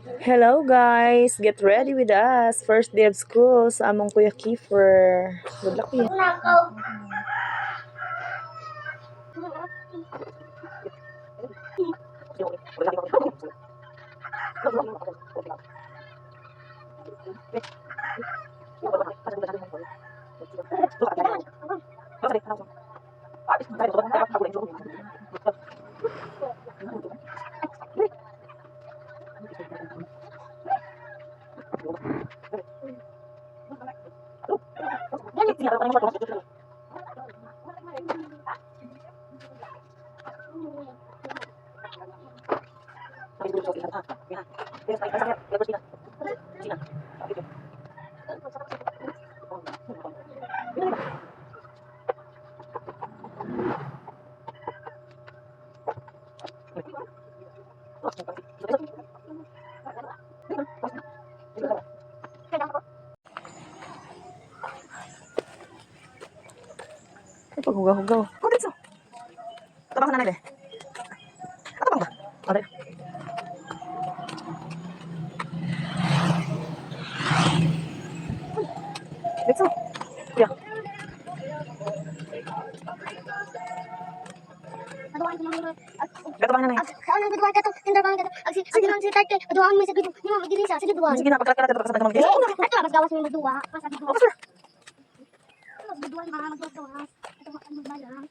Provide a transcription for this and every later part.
Hello guys, get ready with us. First day of school sa among Kuya Kiefer. Good luck po. Paghugaw-hugaw. Kung so. Tabang sa nanay be. Tabang ba? Ade. Dito. Ya. Gato ba nanay? Ano gudwan ka to? Tindra bang ka to? Sige lang si Tarte. Aduan mo sa gudwan. Ni mo magdiri sa sige duwan. Sige na pagkat ka sa mga dito. Ato mas gawas mo duwa. Pas sa duwa. Mas duwan ba maggawas. Ato ano ba lang?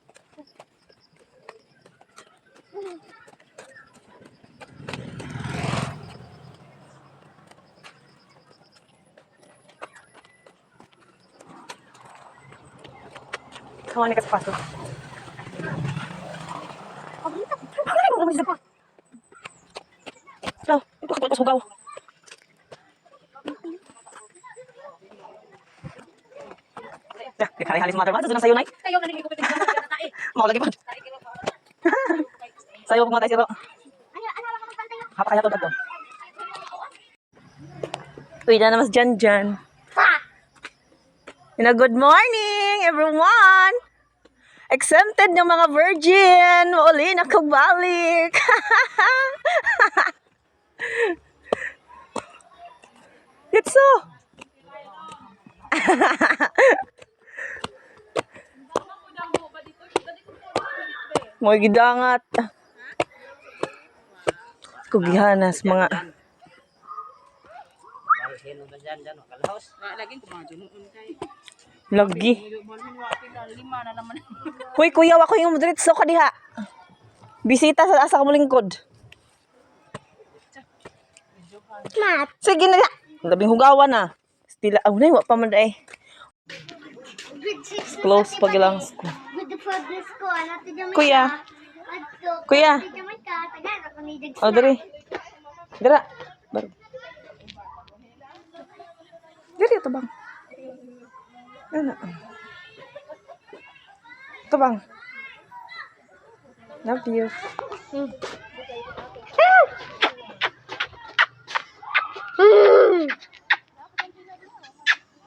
Kawan ni ka sa pasto. Hello, ito ka sugaw. Ya, kaya halis mother ba? Susunod sayo nay. Kayo na nili ko pwede na tae. Mau lagi pa. Sayo pumatay si Ro. Ano lang mo pantay. Hapa kaya to dagko. Uy, na namas dyan. Good morning, everyone! Exempted ng mga virgin! Uli na kagbalik! It's so! Mga gidangat. Kugihanas, mga... Lagi. Hoy, kuya, ako yung diretso ka diha. Bisita sa asa ka mo lingkod. Mat. Sige na. Labing hugawan na. Stila, nay, wa pa man day. Close pag ilang school. Good progress ko. Ano to dyan? Kuya. Kuya. Oh, dari. Dira. Baru. Diri ito bang. Ano? Ito bang. Love you.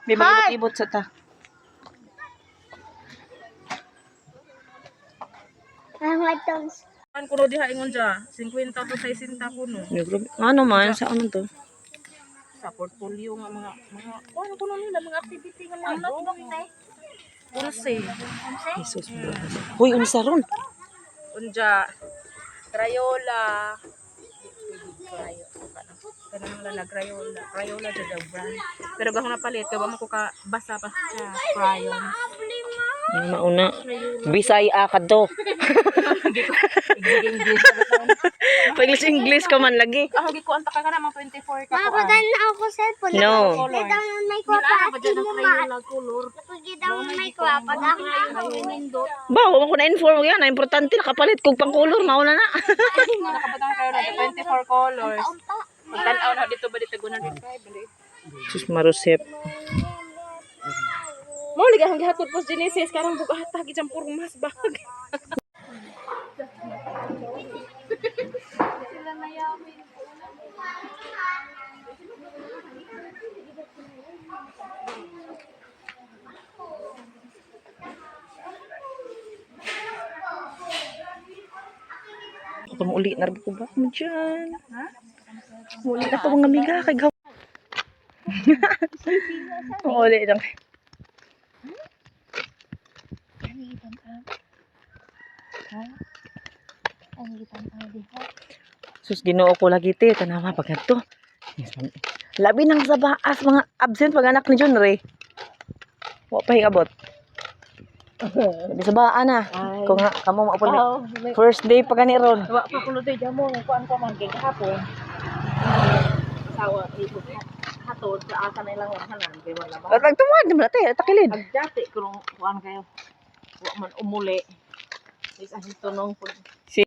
May mag-ibot sa ta. Kuno diha ingon siya, 50 to 60 kuno. Ano man, sa ano to? Sa portfolio nga mga ano kuno nila mga activity nga mga ano Unse. Jesus. Hoy, unsa ron? Unja Crayola. Kanang lala Crayola jud ang brand. Pero gahong napalit kay wa mo ko ka basa pa siya crayon. Mauna. Bisaya ka do. English ka man lagi. Ako gi ko anta ka kana mga 24 ka ko. Mapagan na ako cellphone. No. Kita mo may kwapa. Nila mo Crayola color. Kita mo may kwapa. Dahil na ako. Ba, wa ko na inform yan. Na importante nakapalit kog pang color mauna na. Nakabutang Crayola 24 colors. Tan-aw na dito ba dito gunan rin kay bali. Sus marusep. Mo lagi ang gihatod pos Genesis karang bugata gijam puro mas bag. Ito mo uli, narbi ko ba mo dyan? Ha? Muli na to mga miga kay gaw. Uli lang. Sus Ginoo ko lagi te tanawa pag adto. Labi nang sa baas mga absent pag anak ni John Ray. Wa pa higabot. Labi sa baan na. Kung nga kamo maupon first day pa gani ron. Wa pa kuno day jamo kuan ko man kay kahapon. Sawa ibot hatod sa asa na ilang hanan kay wala ba. At nagtumad naman te takilid. Agjati kung kuan kayo. Wa man umuli. Is ahito nung Si